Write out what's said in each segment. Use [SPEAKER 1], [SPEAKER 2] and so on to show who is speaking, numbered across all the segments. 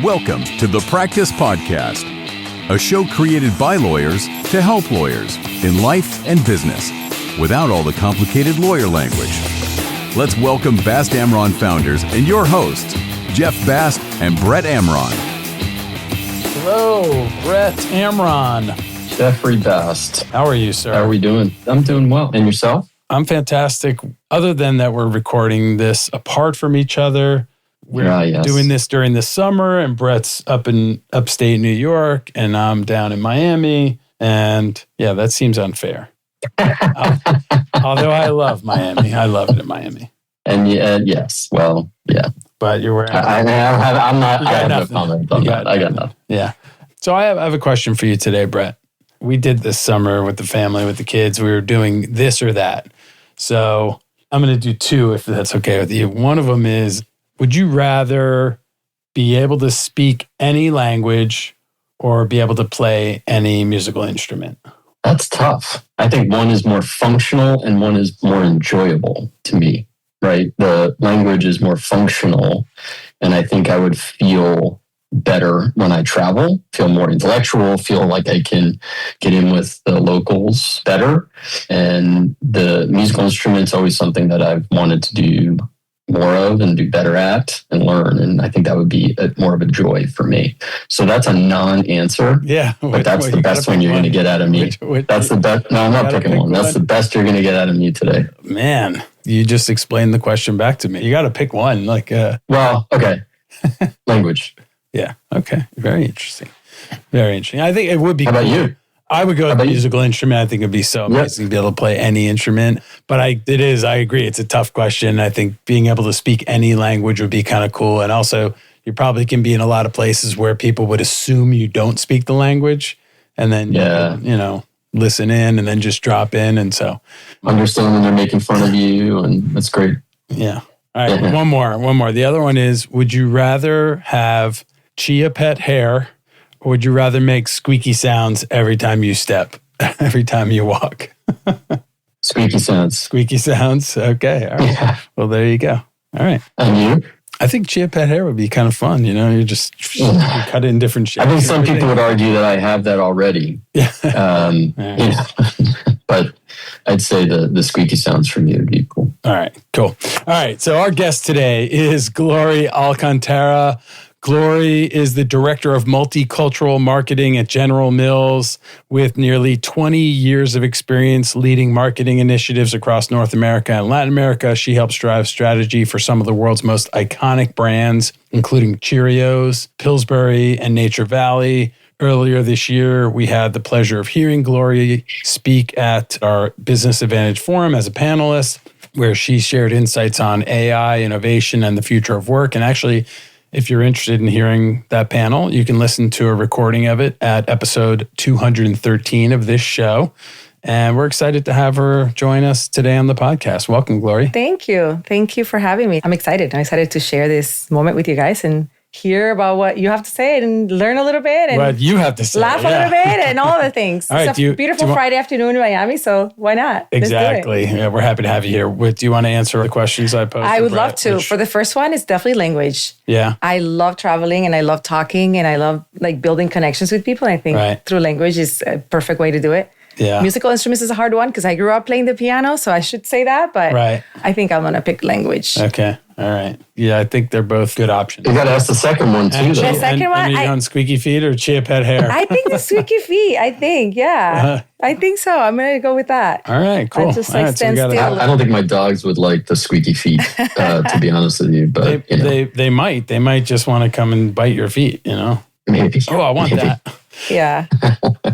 [SPEAKER 1] Welcome to the Practice Podcast, a show created by lawyers to help lawyers in life and business without all the complicated lawyer language. Let's welcome Bast Amron founders and your hosts, Jeff Bast and Brett Amron.
[SPEAKER 2] Hello, Brett Amron.
[SPEAKER 3] Jeffrey Bast.
[SPEAKER 2] How are you, sir?
[SPEAKER 3] How are we doing? I'm doing well. And yourself?
[SPEAKER 2] I'm fantastic. Other than that, we're recording this apart from each other. We're doing this during the summer, and Brett's up in upstate New York, and I'm down in Miami. And yeah, that seems unfair. Although I love Miami. I love it in Miami.
[SPEAKER 3] And yes, well, yeah.
[SPEAKER 2] But you're wearing...
[SPEAKER 3] I'm not... I have no comment on that. I got nothing.
[SPEAKER 2] Yeah. So I have a question for you today, Brett. We did this summer with the family, with the kids. We were doing this or that. So I'm going to do two, if that's okay with you. One of them is, would you rather be able to speak any language or be able to play any musical instrument?
[SPEAKER 3] That's tough. I think one is more functional and one is more enjoyable to me, right? The language is more functional, and I think I would feel better when I travel, feel more intellectual, feel like I can get in with the locals better. And the musical instrument's always something that I've wanted to do more of and do better at and learn. And I think that would be more of a joy for me. So that's a non-answer.
[SPEAKER 2] Yeah.
[SPEAKER 3] But that's the best one you're going to get out of me. That's the best. No, I'm not picking one. That's the best you're going to get out of me today.
[SPEAKER 2] Man, you just explained the question back to me. You got to pick one.
[SPEAKER 3] Well, okay. Language.
[SPEAKER 2] Yeah. Okay. Very interesting. Very interesting. I think it would be.
[SPEAKER 3] How about you?
[SPEAKER 2] I would go with musical instrument. I think it'd be so amazing to be able to play any instrument. But I agree. It's a tough question. I think being able to speak any language would be kind of cool. And also, you probably can be in a lot of places where people would assume you don't speak the language. And then, listen in and then just drop in. And so.
[SPEAKER 3] Understand when they're making fun of you. And that's great.
[SPEAKER 2] Yeah. All right. One more. The other one is, would you rather have chia pet hair, or would you rather make squeaky sounds every time you step, every time you walk?
[SPEAKER 3] Squeaky sounds.
[SPEAKER 2] Squeaky sounds. Okay. All right. Yeah. Well, there you go. All right.
[SPEAKER 3] And you?
[SPEAKER 2] I think chia pet hair would be kind of fun. You just you cut it in different shapes.
[SPEAKER 3] I think some people would argue that I have that already.
[SPEAKER 2] Yeah.
[SPEAKER 3] But I'd say the squeaky sounds from you would be cool.
[SPEAKER 2] All right. Cool. All right. So our guest today is Glory Alcántara. Glory is the director of multicultural marketing at General Mills, with nearly 20 years of experience leading marketing initiatives across North America and Latin America. She helps drive strategy for some of the world's most iconic brands, including Cheerios, Pillsbury, and Nature Valley. Earlier this year, we had the pleasure of hearing Glory speak at our Business Advantage Forum as a panelist, where she shared insights on AI, innovation, and the future of work. And actually, if you're interested in hearing that panel, you can listen to a recording of it at episode 213 of this show. And we're excited to have her join us today on the podcast. Welcome, Glory.
[SPEAKER 4] Thank you. Thank you for having me. I'm excited. To share this moment with you guys and hear about what you have to say and learn a little bit. And
[SPEAKER 2] what you have to say.
[SPEAKER 4] Laugh a little bit and all the things.
[SPEAKER 2] All right,
[SPEAKER 4] it's a beautiful Friday afternoon in Miami, so why not?
[SPEAKER 2] Exactly. Yeah, we're happy to have you here. Do you want to answer the questions I posed?
[SPEAKER 4] I would love to. For the first one, it's definitely language.
[SPEAKER 2] Yeah.
[SPEAKER 4] I love traveling and I love talking and I love building connections with people. And I think through language is a perfect way to do it.
[SPEAKER 2] Yeah.
[SPEAKER 4] Musical instruments is a hard one because I grew up playing the piano, so I should say that, but I think I'm going to pick language.
[SPEAKER 2] Okay. All right. Yeah, I think they're both good options.
[SPEAKER 3] You got to ask the second one too.
[SPEAKER 4] The second one?
[SPEAKER 2] Are you on squeaky feet or chia pet hair?
[SPEAKER 4] I think the squeaky feet. I think, I think so. I'm going to go with that.
[SPEAKER 2] All right, cool.
[SPEAKER 4] I just stand still.
[SPEAKER 3] I don't think my dogs would like the squeaky feet, to be honest with you. But
[SPEAKER 2] they might. They might just want to come and bite your feet,
[SPEAKER 3] Maybe.
[SPEAKER 2] Oh, I want that.
[SPEAKER 4] Yeah.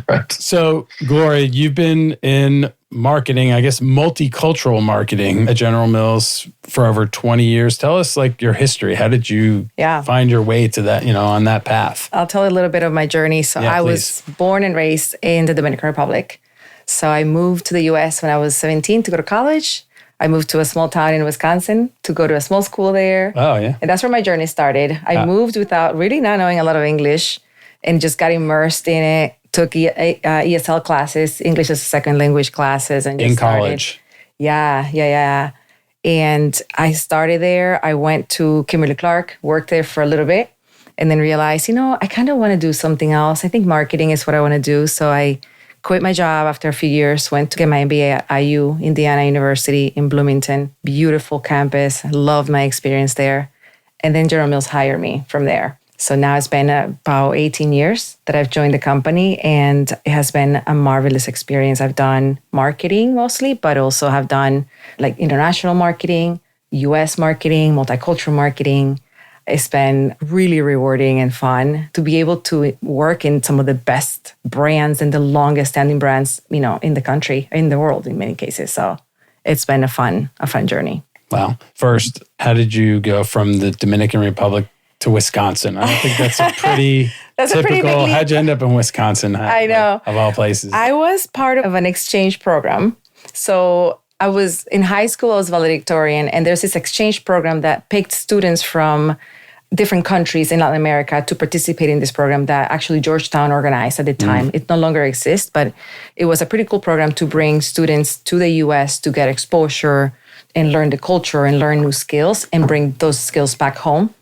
[SPEAKER 3] Right.
[SPEAKER 2] So, Glory, you've been in marketing, I guess multicultural marketing at General Mills for over 20 years. Tell us your history. How did you find your way to that, on that path?
[SPEAKER 4] I'll tell a little bit of my journey. So I was born and raised in the Dominican Republic. So I moved to the US when I was 17 to go to college. I moved to a small town in Wisconsin to go to a small school there.
[SPEAKER 2] Oh, yeah.
[SPEAKER 4] And that's where my journey started. I moved without really not knowing a lot of English and just got immersed in it. Took ESL classes, English as a second language classes. And just
[SPEAKER 2] in college.
[SPEAKER 4] Yeah. And I started there. I went to Kimberly-Clark, worked there for a little bit. and then realized, I kind of want to do something else. I think marketing is what I want to do. So I quit my job after a few years, went to get my MBA at IU, Indiana University in Bloomington. Beautiful campus. Loved my experience there. And then General Mills hired me from there. So now it's been about 18 years that I've joined the company, and it has been a marvelous experience. I've done marketing mostly, but also have done like international marketing, US marketing, multicultural marketing. It's been really rewarding and fun to be able to work in some of the best brands and the longest standing brands, in the country, in the world in many cases. So it's been a fun journey.
[SPEAKER 2] Wow. First, how did you go from the Dominican Republic to Wisconsin? I don't think that's a pretty typical. How'd you end up in Wisconsin?
[SPEAKER 4] I know.
[SPEAKER 2] Of all places.
[SPEAKER 4] I was part of an exchange program. So I was in high school, I was valedictorian, and there's this exchange program that picked students from different countries in Latin America to participate in this program that actually Georgetown organized at the time. It no longer exists, but it was a pretty cool program to bring students to the US to get exposure and learn the culture and learn new skills and bring those skills back home.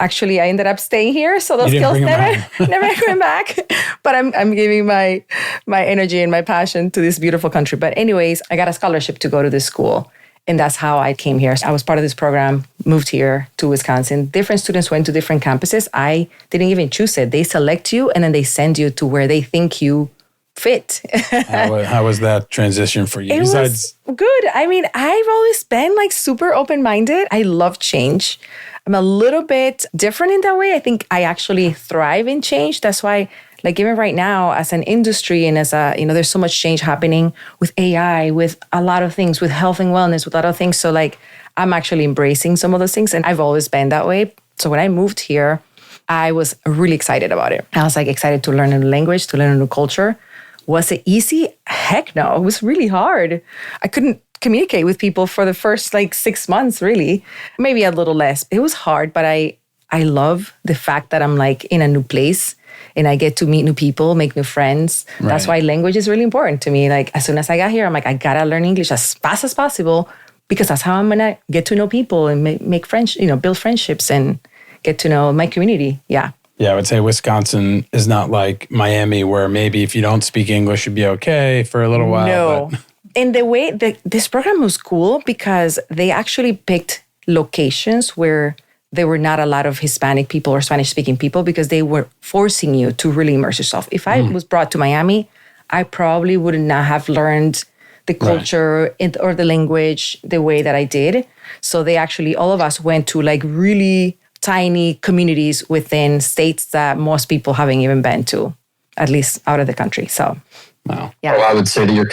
[SPEAKER 4] Actually, I ended up staying here, so those skills never came back. But I'm giving my energy and my passion to this beautiful country. But anyways, I got a scholarship to go to this school. And that's how I came here. So I was part of this program, moved here to Wisconsin. Different students went to different campuses. I didn't even choose it. They select you and then they send you to where they think you fit.
[SPEAKER 2] How was that transition for you?
[SPEAKER 4] It was good. I mean, I've always been like super open-minded. I love change. I'm a little bit different in that way. I think I actually thrive in change. That's why, like even right now as an industry and as there's so much change happening with AI, with a lot of things, with health and wellness, with a lot of things. So like I'm actually embracing some of those things, and I've always been that way. So when I moved here, I was really excited about it. I was like excited to learn a new language, to learn a new culture. Was it easy? Heck no. It was really hard. I couldn't communicate with people for the first 6 months, really. Maybe a little less. It was hard, but I love the fact that I'm in a new place and I get to meet new people, make new friends. Right. That's why language is really important to me. As soon as I got here, I'm I gotta learn English as fast as possible, because that's how I'm gonna get to know people and make friends, build friendships and get to know my community. Yeah.
[SPEAKER 2] Yeah, I would say Wisconsin is not like Miami, where maybe if you don't speak English, you'd be okay for a little while.
[SPEAKER 4] No. And the way this program was cool because they actually picked locations where there were not a lot of Hispanic people or Spanish-speaking people, because they were forcing you to really immerse yourself. If I was brought to Miami, I probably would not have learned the culture or the language the way that I did. So they actually, all of us went to really tiny communities within states that most people haven't even been to, at least out of the country. So,
[SPEAKER 2] wow.
[SPEAKER 4] Yeah.
[SPEAKER 3] Well, I would say that your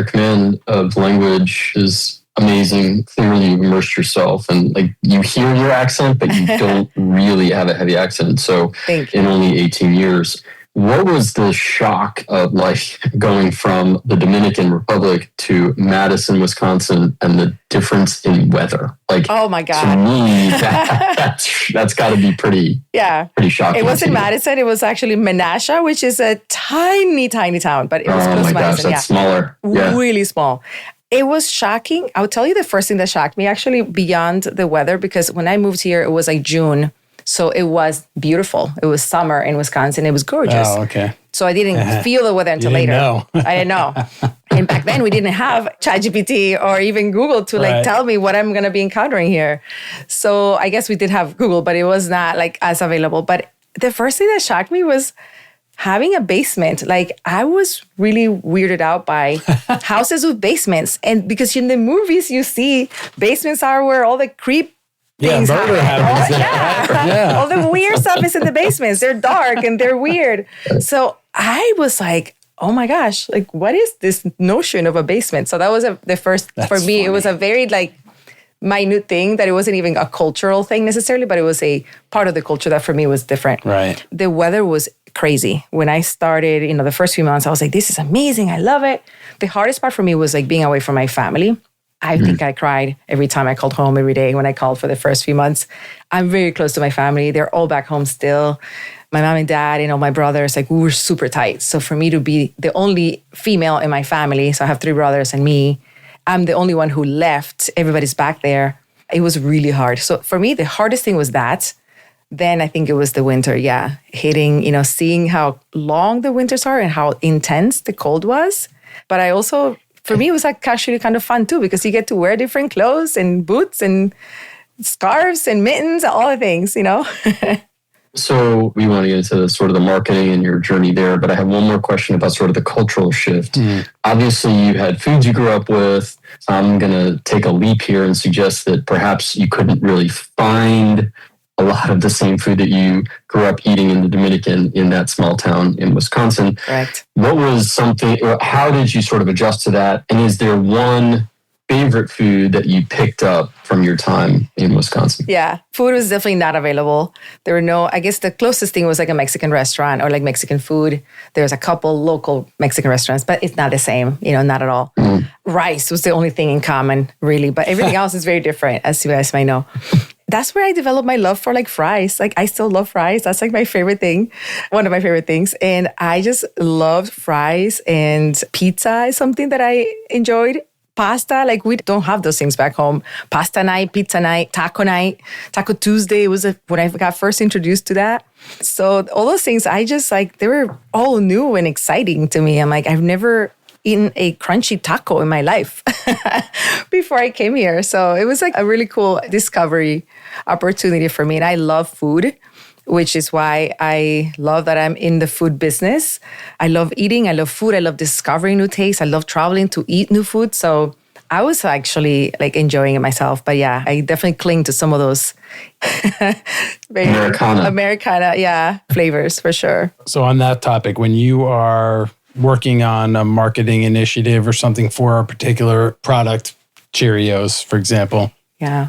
[SPEAKER 3] command of language is amazing. Clearly, you immersed yourself, and you hear your accent, but you don't really have a heavy accent. So, in only 18 years, what was the shock of going from the Dominican Republic to Madison, Wisconsin, and the difference in weather?
[SPEAKER 4] Oh my God!
[SPEAKER 3] To me, that's got to be pretty shocking.
[SPEAKER 4] It wasn't Madison; it was actually Menasha, which is a tiny, tiny town, but it was close to Madison.
[SPEAKER 3] That's smaller. Yeah.
[SPEAKER 4] Really small. It was shocking. I'll tell you the first thing that shocked me, actually, beyond the weather, because when I moved here, it was June. So it was beautiful. It was summer in Wisconsin. It was gorgeous.
[SPEAKER 2] Oh, okay.
[SPEAKER 4] So I didn't feel the weather until later. I didn't know. And back then we didn't have ChatGPT or even Google to tell me what I'm going to be encountering here. So I guess we did have Google, but it was not as available. But the first thing that shocked me was having a basement. I was really weirded out by houses with basements. And because in the movies you see basements are where all the creep things
[SPEAKER 2] murder happens.
[SPEAKER 4] Yeah. All the weird stuff is in the basements. They're dark and they're weird. So I was oh my gosh, what is this notion of a basement? So that was the first, for me, it was a very minute thing that it wasn't even a cultural thing necessarily, but it was a part of the culture that for me was different.
[SPEAKER 2] Right.
[SPEAKER 4] The weather was crazy. When I started, the first few months, I was this is amazing. I love it. The hardest part for me was being away from my family. I think I cried every time I called home every day when I called for the first few months. I'm very close to my family. They're all back home still. My mom and dad, my brothers, we were super tight. So for me to be the only female in my family, so I have 3 brothers and me, I'm the only one who left. Everybody's back there. It was really hard. So for me, the hardest thing was that. Then I think it was the winter, hitting, seeing how long the winters are and how intense the cold was. But I also, for me, it was like actually kind of fun too, because you get to wear different clothes and boots and scarves and mittens, all the things,
[SPEAKER 3] So we want to get into sort of the marketing and your journey there, but I have one more question about sort of the cultural shift. Obviously, you had foods you grew up with. I'm going to take a leap here and suggest that perhaps you couldn't really find a lot of the same food that you grew up eating in the Dominican in that small town in Wisconsin.
[SPEAKER 4] Correct.
[SPEAKER 3] What was something, how did you sort of adjust to that? And is there one favorite food that you picked up from your time in Wisconsin?
[SPEAKER 4] Yeah, food was definitely not available. There were no, I guess the closest thing was like a Mexican restaurant or like Mexican food. There's a couple local Mexican restaurants, but it's not the same, not at all. Rice was the only thing in common, really, but everything else is very different, as you guys might know. That's where I developed my love for like fries. Like I still love fries. That's like my favorite thing, one of my favorite things. And I just loved fries, and pizza is something that I enjoyed. Pasta, like we don't have those things back home. Pasta night, pizza night, Taco Tuesday was when I got first introduced to that. So all those things, I just like, they were all new and exciting to me. I'm like, I've never eaten a crunchy taco in my life before I came here. So it was like a really cool discovery opportunity for me. And I love food, which is why I love that I'm in the food business. I love eating. I love food. I love discovering new tastes. I love traveling to eat new food. So I was actually like enjoying it myself. But yeah, I definitely cling to some of those Americana, flavors for sure.
[SPEAKER 2] So on that topic, when you are working on a marketing initiative or something for a particular product, Cheerios, for example,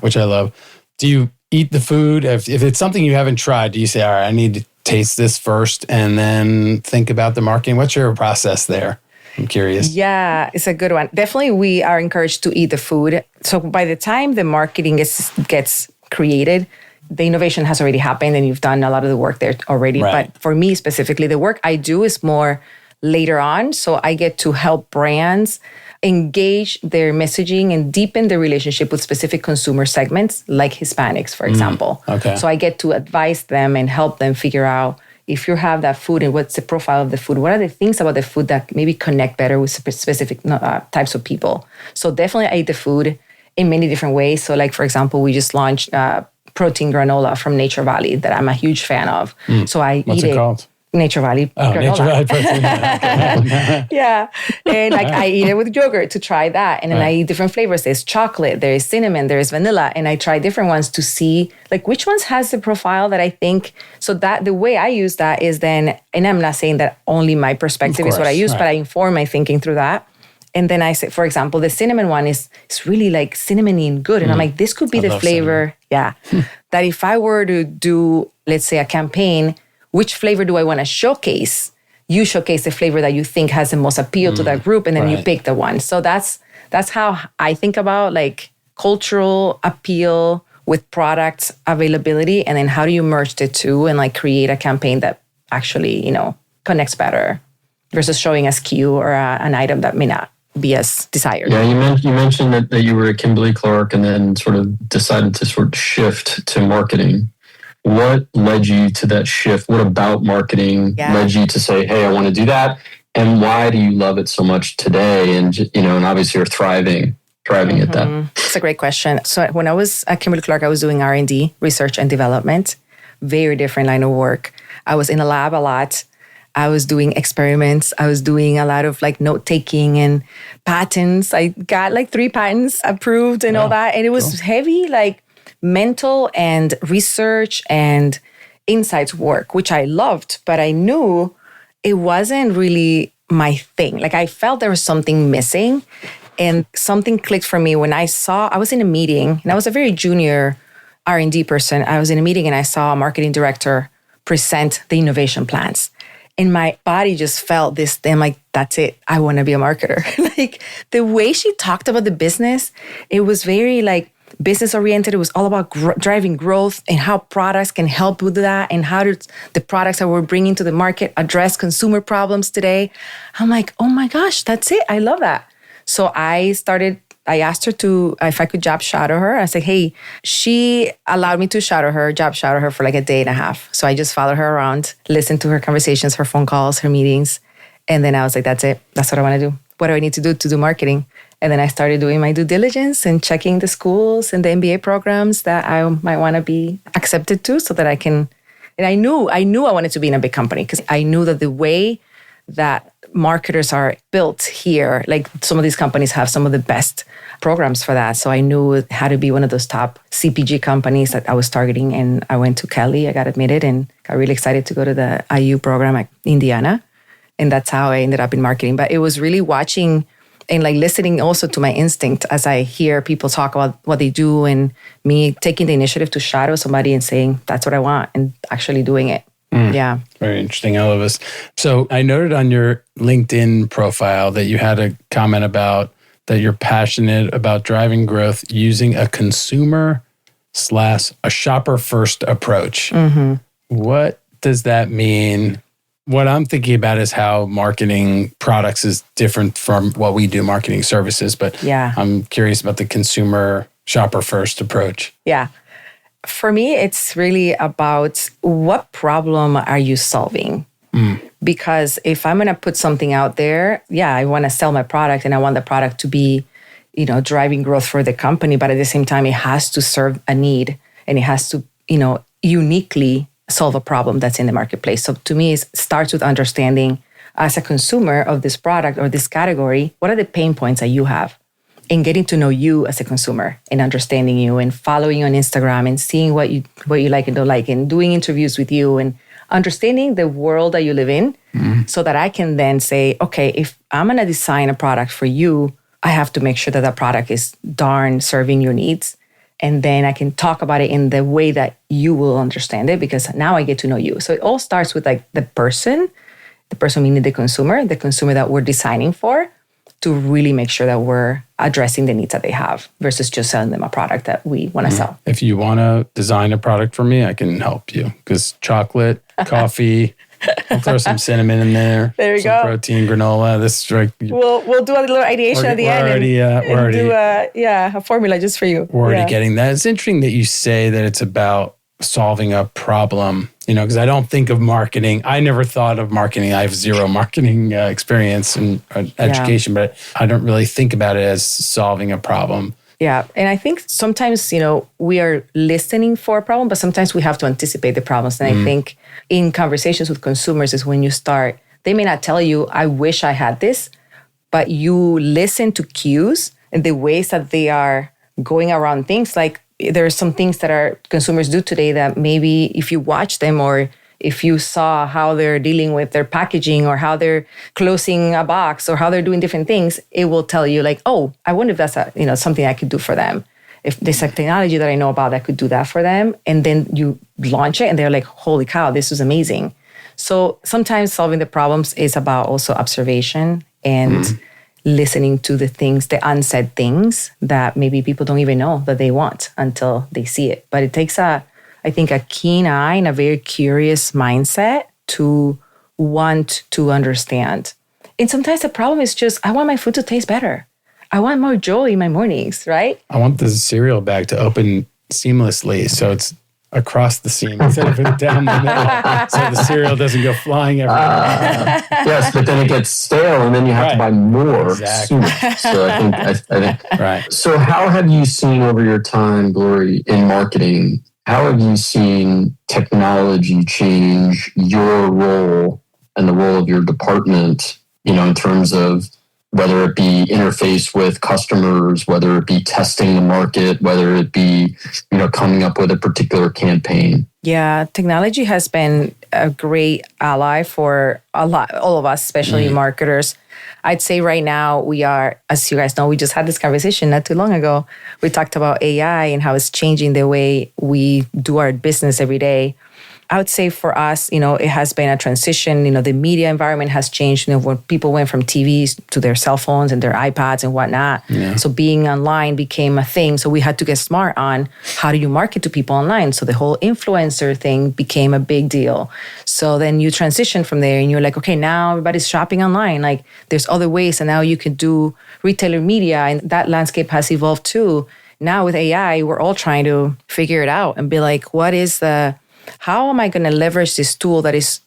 [SPEAKER 2] which I love, do you eat the food? If it's something you haven't tried, do you say, all right, I need to taste this first and then think about the marketing? What's your process there? I'm curious.
[SPEAKER 4] Yeah, it's a good one. Definitely, we are encouraged to eat the food. So by the time the marketing gets created, the innovation has already happened and you've done a lot of the work there already.
[SPEAKER 2] Right.
[SPEAKER 4] But for me specifically, the work I do is more later on. So I get to help brands engage their messaging and deepen the relationship with specific consumer segments like Hispanics, for example.
[SPEAKER 2] Okay.
[SPEAKER 4] So I get to advise them and help them figure out if you have that food and what's the profile of the food, what are the things about the food that maybe connect better with specific types of people. So definitely I eat the food in many different ways. So like, for example, we just launched protein granola from Nature Valley that I'm a huge fan of. So I
[SPEAKER 2] What's
[SPEAKER 4] eat
[SPEAKER 2] it called?
[SPEAKER 4] Nature Valley.
[SPEAKER 2] Oh,
[SPEAKER 4] granola.
[SPEAKER 2] Nature Valley protein.
[SPEAKER 4] Yeah. And like I eat it with yogurt to try that. And then I eat different flavors. There's chocolate, there's cinnamon, there's vanilla. And I try different ones to see like which ones has the profile that I think. So that the way I use that is then, and I'm not saying that only my perspective is what I use, but I inform my thinking through that. And then I say, for example, the cinnamon one is really like cinnamony and good. And I'm like, this could be the flavor. Cinnamon. Yeah. That if I were to do, let's say, a campaign, which flavor do I want to showcase? You showcase the flavor that you think has the most appeal to that group, and then you pick the one. So that's how I think about like cultural appeal with product availability, and then how do you merge the two and like create a campaign that actually, connects better versus showing a SKU or an item that may not be as desired.
[SPEAKER 3] Yeah, you mentioned that you were at Kimberly-Clark and then sort of decided to sort of shift to marketing. What led you to that shift? What about marketing led you to say, hey, I want to do that? And why do you love it so much today? And, and obviously you're thriving at that.
[SPEAKER 4] It's a great question. So when I was at Kimberly-Clark, I was doing R&D, research and development, very different line of work. I was in a lab a lot. I was doing experiments. I was doing a lot of like note-taking and patents. I got like 3 patents approved and all that. And it was heavy, like mental and research and insights work, which I loved, but I knew it wasn't really my thing. Like I felt there was something missing, and something clicked for me when I was in a meeting, and I was a very junior R&D person. I was in a meeting and I saw a marketing director present the innovation plans. And my body just felt this thing, like, that's it. I want to be a marketer. Like the way she talked about the business, it was very like business oriented. It was all about driving growth and how products can help with that, and how the products that we're bringing to the market address consumer problems today. I'm like, oh my gosh, that's it. I love that. So I started I asked her if I could job shadow her. I said, hey, she allowed me to job shadow her for like a day and a half. So I just followed her around, listened to her conversations, her phone calls, her meetings. And then I was like, that's it. That's what I want to do. What do I need to do marketing? And then I started doing my due diligence and checking the schools and the MBA programs that I might want to be accepted to so that I can. And I knew I wanted to be in a big company because I knew that the way that marketers are built here, like some of these companies have some of the best programs for that. So I knew it had to be one of those top CPG companies that I was targeting. And I went to Kelly, I got admitted and got really excited to go to the IU program at Indiana. And that's how I ended up in marketing. But it was really watching and like listening also to my instinct as I hear people talk about what they do and me taking the initiative to shadow somebody and saying, that's what I want and actually doing it. Yeah.
[SPEAKER 2] Very interesting, all of us. So I noted on your LinkedIn profile that you had a comment about that you're passionate about driving growth using a consumer / a shopper first approach. Mm-hmm. What does that mean? What I'm thinking about is how marketing products is different from what we do, marketing services. But
[SPEAKER 4] yeah,
[SPEAKER 2] I'm curious about the consumer shopper first approach.
[SPEAKER 4] Yeah. For me, it's really about what problem are you solving? Because if I'm going to put something out there, yeah, I want to sell my product and I want the product to be, driving growth for the company. But at the same time, it has to serve a need and it has to, uniquely solve a problem that's in the marketplace. So to me, it starts with understanding as a consumer of this product or this category, what are the pain points that you have? And getting to know you as a consumer and understanding you and following you on Instagram and seeing what you like and don't like and doing interviews with you and understanding the world that you live in so that I can then say, okay, if I'm going to design a product for you, I have to make sure that that product is darn serving your needs. And then I can talk about it in the way that you will understand it because now I get to know you. So it all starts with like the person meaning the consumer that we're designing for, to really make sure that we're addressing the needs that they have versus just selling them a product that we want to sell.
[SPEAKER 2] If you want to design a product for me, I can help you because chocolate, coffee, I'll throw some cinnamon in there.
[SPEAKER 4] There you
[SPEAKER 2] some
[SPEAKER 4] go.
[SPEAKER 2] Protein, granola. This right.
[SPEAKER 4] We'll do a little ideation at the end and do a formula just for you.
[SPEAKER 2] We're already getting that. It's interesting that you say that it's about solving a problem, because I don't think of marketing. I never thought of marketing. I have zero marketing experience and education, but I don't really think about it as solving a problem.
[SPEAKER 4] Yeah. And I think sometimes, we are listening for a problem, but sometimes we have to anticipate the problems. And I think in conversations with consumers is when you start, they may not tell you, I wish I had this, but you listen to cues and the ways that they are going around things. Like there are some things that our consumers do today that maybe if you watch them or if you saw how they're dealing with their packaging or how they're closing a box or how they're doing different things, it will tell you like, oh, I wonder if that's something I could do for them. If there's a technology that I know about that could do that for them. And then you launch it and they're like, holy cow, this is amazing. So sometimes solving the problems is about also observation and listening to the things, the unsaid things that maybe people don't even know that they want until they see it. But it takes I think a keen eye and a very curious mindset to want to understand. And sometimes the problem is just, I want my food to taste better. I want more joy in my mornings, right?
[SPEAKER 2] I want the cereal bag to open seamlessly so it's across the seam instead of down the middle so the cereal doesn't go flying everywhere.
[SPEAKER 3] Yes, but then it gets stale and then you have to buy more soon. So I think
[SPEAKER 2] right.
[SPEAKER 3] So how have you seen over your time, Glory, in marketing, how have you seen technology change your role and the role of your department, in terms of whether it be interface with customers, whether it be testing the market, whether it be, coming up with a particular campaign?
[SPEAKER 4] Yeah, technology has been a great ally for all of us, especially marketers. I'd say right now we are, as you guys know, we just had this conversation not too long ago. We talked about AI and how it's changing the way we do our business every day. I would say for us, it has been a transition. The media environment has changed. When people went from TVs to their cell phones and their iPads and whatnot. Yeah. So being online became a thing. So we had to get smart on how do you market to people online. So the whole influencer thing became a big deal. So then you transition from there and you're like, okay, now everybody's shopping online. Like there's other ways. And now you can do retailer media, and that landscape has evolved too. Now with AI, we're all trying to figure it out and be like, how am I going to leverage this tool that is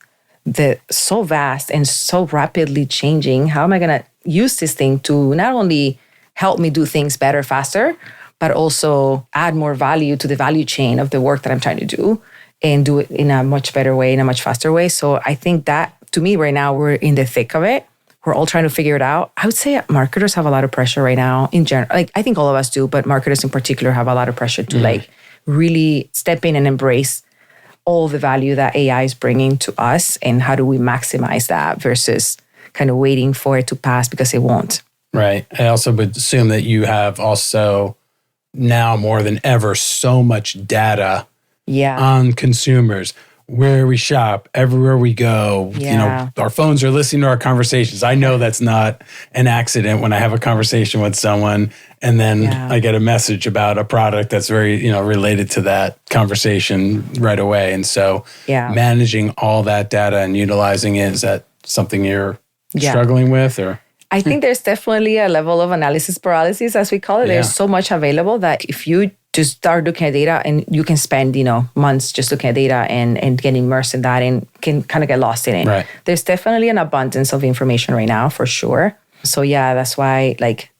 [SPEAKER 4] so vast and so rapidly changing? How am I going to use this thing to not only help me do things better, faster, but also add more value to the value chain of the work that I'm trying to do and do it in a much better way, in a much faster way. So I think that, to me, right now, we're in the thick of it. We're all trying to figure it out. I would say marketers have a lot of pressure right now in general. Like I think all of us do, but marketers in particular have a lot of pressure to really step in and embrace all the value that AI is bringing to us, and how do we maximize that versus kind of waiting for it to pass because it won't.
[SPEAKER 2] Right. I also would assume that you have also now more than ever so much data on consumers, where we shop, everywhere we go. Our phones are listening to our conversations. I know that's not an accident when I have a conversation with someone and then I get a message about a product that's very, related to that conversation right away. And so managing all that data and utilizing it, is that something you're struggling with, or?
[SPEAKER 4] I think there's definitely a level of analysis paralysis, as we call it. Yeah. There's so much available that if you just start looking at data, and you can spend, months just looking at data and get immersed in that and can kind of get lost in it. Right. There's definitely an abundance of information right now, for sure. So that's why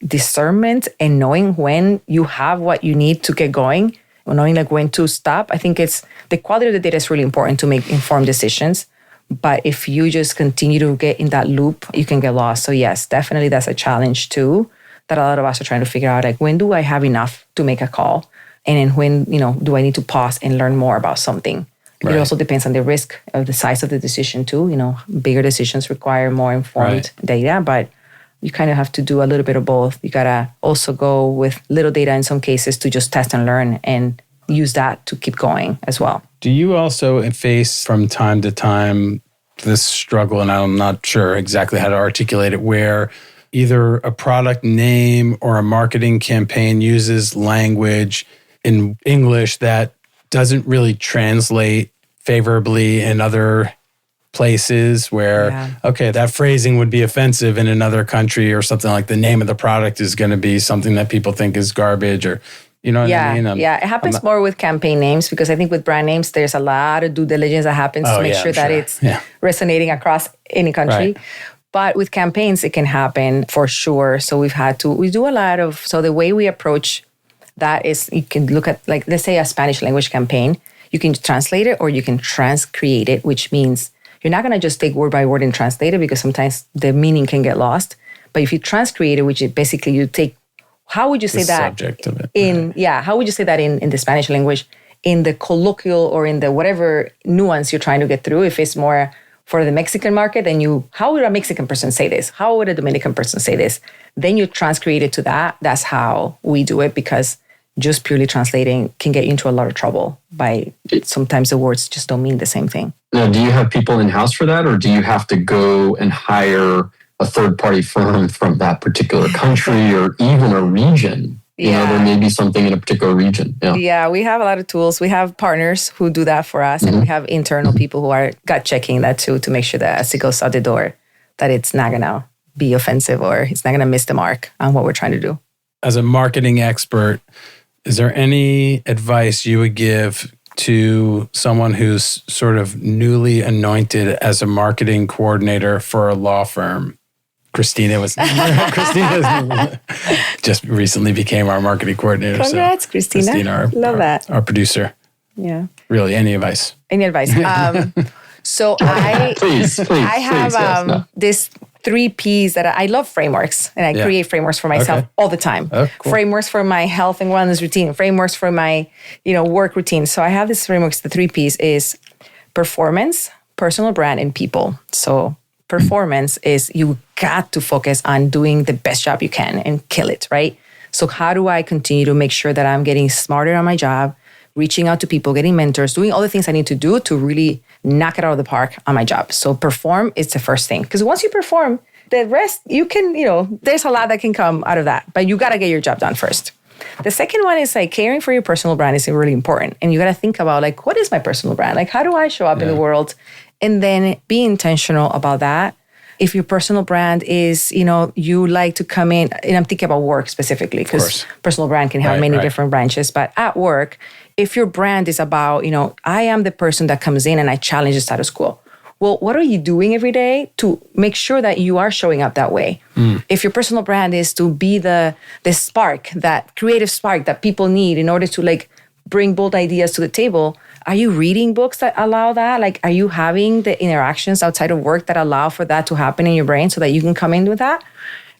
[SPEAKER 4] discernment and knowing when you have what you need to get going, knowing when to stop. I think the quality of the data is really important to make informed decisions. But if you just continue to get in that loop, you can get lost. So yes, definitely that's a challenge too, that a lot of us are trying to figure out, when do I have enough to make a call? And then when, do I need to pause and learn more about something? Right. It also depends on the risk of the size of the decision too. Bigger decisions require more informed data, but you kind of have to do a little bit of both. You got to also go with little data in some cases to just test and learn and use that to keep going as well.
[SPEAKER 2] Do you also face from time to time this struggle, and I'm not sure exactly how to articulate it, where either a product name or a marketing campaign uses language in English that doesn't really translate favorably in other places, where, that phrasing would be offensive in another country, or something like the name of the product is going to be something that people think is garbage, or you know what I mean?
[SPEAKER 4] It happens more with campaign names, because I think with brand names, there's a lot of due diligence that happens to make sure that it's resonating across any country. Right. But with campaigns, it can happen for sure. So we do a lot of, so the way we approach that is, you can look at, let's say a Spanish language campaign, you can translate it or you can transcreate it, which means you're not going to just take word by word and translate it, because sometimes the meaning can get lost. But if you transcreate it, which is basically you take, how would you say that subject of it, how would you say that in the Spanish language, in the colloquial or in the whatever nuance you're trying to get through? If it's more for the Mexican market, then how would a Mexican person say this? How would a Dominican person say this? Then you transcreate it to that. That's how we do it, because just purely translating can get you into a lot of trouble by sometimes the words just don't mean the same thing.
[SPEAKER 3] Now, do you have people in-house for that, or do you have to go and hire a third-party firm from that particular country or even a region? There may be something in a particular region.
[SPEAKER 4] Yeah, we have a lot of tools. We have partners who do that for us, and we have internal people who are gut checking that too, to make sure that as it goes out the door, that it's not going to be offensive or it's not going to miss the mark on what we're trying to do.
[SPEAKER 2] As a marketing expert, is there any advice you would give to someone who's sort of newly anointed as a marketing coordinator for a law firm? Christina just recently became our marketing coordinator.
[SPEAKER 4] Congrats, so Christina. Love that.
[SPEAKER 2] Our producer.
[SPEAKER 4] Yeah.
[SPEAKER 2] Really, any advice?
[SPEAKER 4] Any advice? So
[SPEAKER 3] please,
[SPEAKER 4] I have this 3 Ps that I love frameworks, and I create frameworks for myself all the time. Oh, cool. Frameworks for my health and wellness routine, frameworks for my, work routine. So I have this frameworks. The 3 Ps is performance, personal brand, and people. So performance is you got to focus on doing the best job you can and kill it, right? So how do I continue to make sure that I'm getting smarter on my job, reaching out to people, getting mentors, doing all the things I need to do to really knock it out of the park on my job. So perform is the first thing. Because once you perform, the rest, you can, there's a lot that can come out of that. But you got to get your job done first. The second one is like caring for your personal brand is really important. And you got to think about like, what is my personal brand? Like, how do I show up in the world? And then be intentional about that. If your personal brand is, you like to come in, and I'm thinking about work specifically, because personal brand can have many different branches. But at work, if your brand is about, I am the person that comes in and I challenge the status quo. Well, what are you doing every day to make sure that you are showing up that way? If your personal brand is to be the spark, that creative spark that people need in order to like bring bold ideas to the table, are you reading books that allow that? Like, are you having the interactions outside of work that allow for that to happen in your brain so that you can come in with that?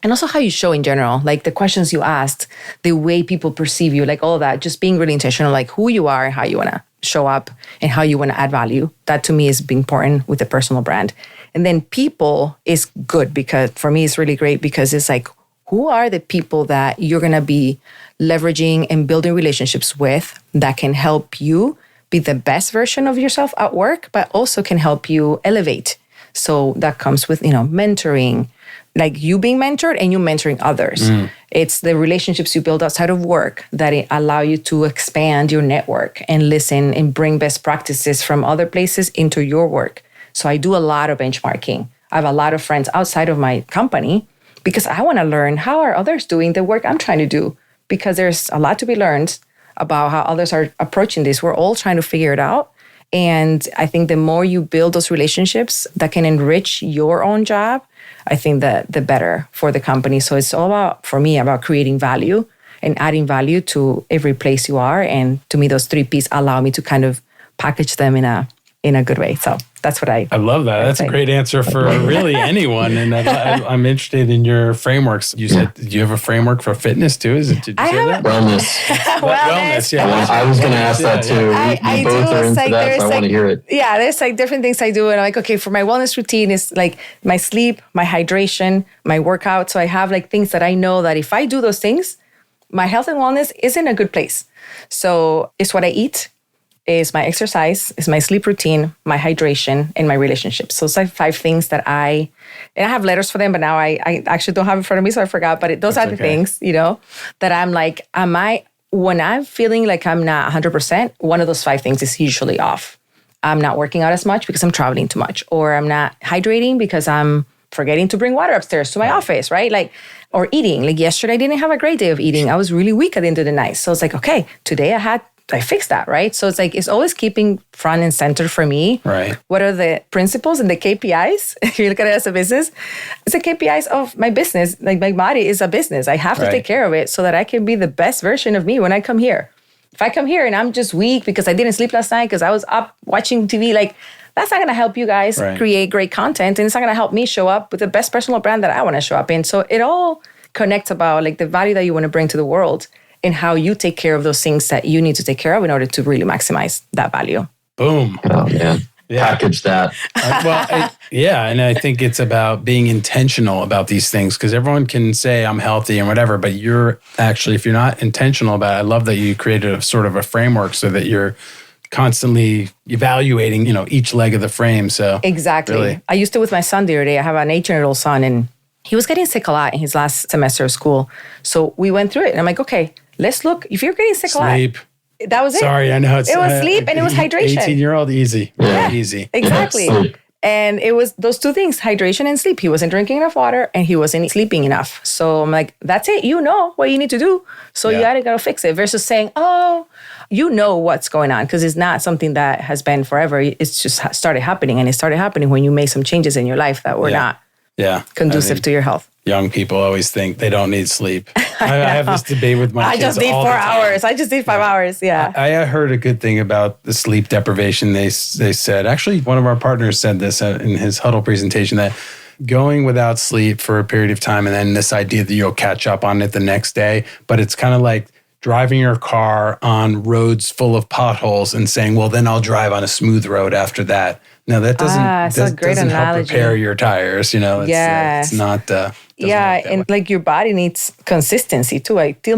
[SPEAKER 4] And also how you show in general, like the questions you asked, the way people perceive you, like all of that, just being really intentional, like who you are and how you want to show up and how you want to add value. That to me is important with the personal brand. And then people is good because for me, it's really great because it's like, who are the people that you're going to be leveraging and building relationships with that can help you be the best version of yourself at work, but also can help you elevate. So that comes with, mentoring, like you being mentored and you mentoring others. It's the relationships you build outside of work that allow you to expand your network and listen and bring best practices from other places into your work. So I do a lot of benchmarking. I have a lot of friends outside of my company because I want to learn how are others doing the work I'm trying to do, because there's a lot to be learned about how others are approaching this. We're all trying to figure it out. And I think the more you build those relationships that can enrich your own job, I think that the better for the company. So it's all about, for me, about creating value and adding value to every place you are. And to me, those 3 Ps allow me to kind of package them in a good way. So that's what I
[SPEAKER 2] love that. That's a great answer for really anyone. And I'm interested in your frameworks. You said, do you have a framework for fitness too? Did you say that?
[SPEAKER 3] Wellness.
[SPEAKER 2] Wellness, yeah.
[SPEAKER 3] I was going to ask that too. We both are into that, so I want to hear it.
[SPEAKER 4] Yeah, there's like different things I do. And I'm like, okay, for my wellness routine is like my sleep, my hydration, my workout. So I have like things that I know that if I do those things, my health and wellness is in a good place. So it's what I eat, is my exercise, is my sleep routine, my hydration, and my relationships. So it's like 5 things that and I have letters for them, but now I actually don't have it in front of me, so I forgot. But those are the things, that I'm like, when I'm feeling like I'm not 100%, one of those 5 things is usually off. I'm not working out as much because I'm traveling too much, or I'm not hydrating because I'm forgetting to bring water upstairs to my office, right? Like, or eating. Like yesterday, I didn't have a great day of eating. I was really weak at the end of the night. So it's like, okay, today I fixed that, right? So it's like, it's always keeping front and center for me.
[SPEAKER 2] Right.
[SPEAKER 4] What are the principles and the KPIs? If you look at it as a business, it's the KPIs of my business. Like my body is a business. I have to take care of it so that I can be the best version of me when I come here. If I come here and I'm just weak because I didn't sleep last night because I was up watching TV, like that's not going to help you guys create great content. And it's not going to help me show up with the best personal brand that I want to show up in. So it all connects about like the value that you want to bring to the world and how you take care of those things that you need to take care of in order to really maximize that value.
[SPEAKER 2] Boom.
[SPEAKER 3] Oh, yeah. Package that.
[SPEAKER 2] And I think it's about being intentional about these things, because everyone can say I'm healthy and whatever, but you're actually, if you're not intentional about it, I love that you created a sort of a framework so that you're constantly evaluating, each leg of the frame. So
[SPEAKER 4] exactly. Really. I used to with my son the other day. I have an 18-year-old son, and he was getting sick a lot in his last semester of school. So we went through it, and I'm like, okay, let's look. If you're getting sick a lot, that was it.
[SPEAKER 2] Sorry, I know
[SPEAKER 4] it was sleep and it was hydration.
[SPEAKER 2] 18-year-old, easy.
[SPEAKER 4] Yeah,
[SPEAKER 2] easy.
[SPEAKER 4] Exactly. And it was those 2 things, hydration and sleep. He wasn't drinking enough water and he wasn't sleeping enough. So I'm like, that's it. You know what you need to do. So you gotta fix it, versus saying, oh, you know what's going on, because it's not something that has been forever. It's just started happening, and it started happening when you made some changes in your life that were not conducive to your health.
[SPEAKER 2] Young people always think they don't need sleep. I have this debate with my kids.
[SPEAKER 4] I just need 4 hours. I just need 5 hours. Yeah.
[SPEAKER 2] I heard a good thing about the sleep deprivation. They said, actually, one of our partners said this in his huddle presentation, that going without sleep for a period of time, and then this idea that you'll catch up on it the next day, but it's kind of like driving your car on roads full of potholes and saying, well, then I'll drive on a smooth road after that. No, that doesn't help repair your tires. It's not.
[SPEAKER 4] And like your body needs consistency too. I tell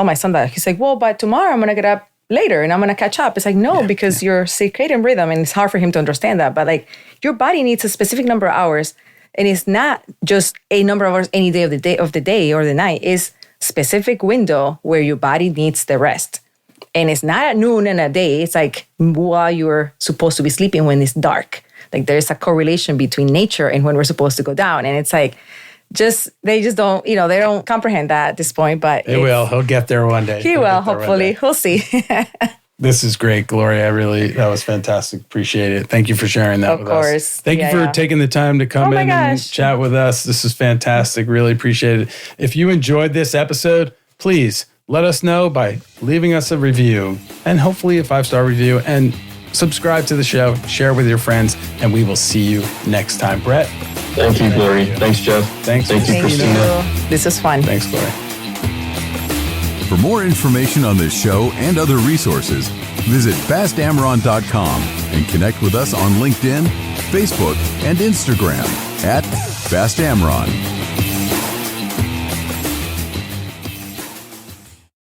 [SPEAKER 4] my son that. He's like, well, but tomorrow I'm gonna get up later and I'm going to catch up. It's like, no, because your circadian rhythm, and it's hard for him to understand that, but like your body needs a specific number of hours, and it's not just a number of hours any day of the day or the night. It's specific window where your body needs the rest. And it's not at noon in a day. It's like while you're supposed to be sleeping when it's dark. Like there's a correlation between nature and when we're supposed to go down. And it's like, they just don't, they don't comprehend that at this point, but
[SPEAKER 2] they will. He'll get there one day.
[SPEAKER 4] He will, hopefully. We'll see.
[SPEAKER 2] This is great, Gloria. That was fantastic. Appreciate it. Thank you for sharing that with us. Of course. Thank you for taking the time to come in and chat with us. This is fantastic. Really appreciate it. If you enjoyed this episode, please let us know by leaving us a review and hopefully a 5-star review, and subscribe to the show, share with your friends, and we will see you next time. Brett.
[SPEAKER 3] Thank you, Glory. Thanks, Jeff.
[SPEAKER 2] Thank
[SPEAKER 3] you, Christina.
[SPEAKER 4] This is fun.
[SPEAKER 2] Thanks, Glory.
[SPEAKER 1] For more information on this show and other resources, visit bastamron.com and connect with us on LinkedIn, Facebook, and Instagram at Bast Amron.